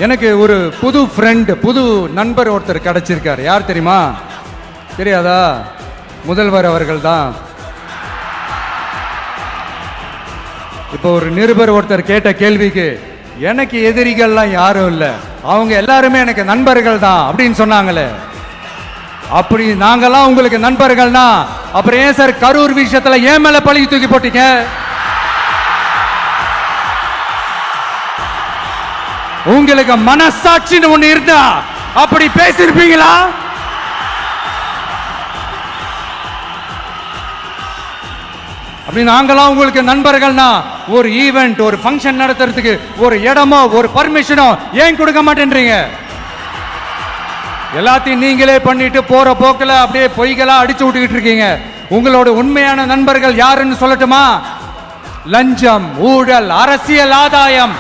எனக்கு ஒரு புது ஃப்ரெண்ட், புது நண்பர் ஒருத்தர் கிடைச்சிருக்காரு. யார் தெரியுமா? தெரியாதா? முதல்வர் அவர்கள் தான். இப்போ ஒரு நிருபர் ஒருத்தர் கேட்ட கேள்விக்கு, எனக்கு எதிரிகள்லாம் யாரும் இல்லை, அவங்க எல்லாருமே எனக்கு நண்பர்கள் தான் அப்படின்னு சொன்னாங்களே. அப்படி நாங்கெல்லாம் உங்களுக்கு நண்பர்கள்னா அப்புறம் ஏன் சார் கரூர் விஷயத்துல ஏன் மேல பழி தூக்கி போட்டீங்க? உங்களுக்கு மனசாட்சின்னு ஒண்ணு இருந்தா அப்படி பேசிருப்பீங்களா? அப்படி நாங்களாம் உங்களுக்கு நண்பர்கள்னா ஒரு ஈவென்ட், ஒரு ஃபங்க்ஷன் நடத்துறதுக்கு ஒரு இடமோ ஒரு பர்மிஷனோ ஏன் கொடுக்க மாட்டேன்றீங்க? எல்லாத்தையும் நீங்களே பண்ணிட்டு போற போக்கில் அப்படியே பொய்களா அடிச்சு விட்டுக்கிட்டு இருக்கீங்க. உங்களோட உண்மையான நண்பர்கள் யாருன்னு சொல்லட்டுமா? லஞ்சம், ஊழல், அரசியல் ஆதாயம்.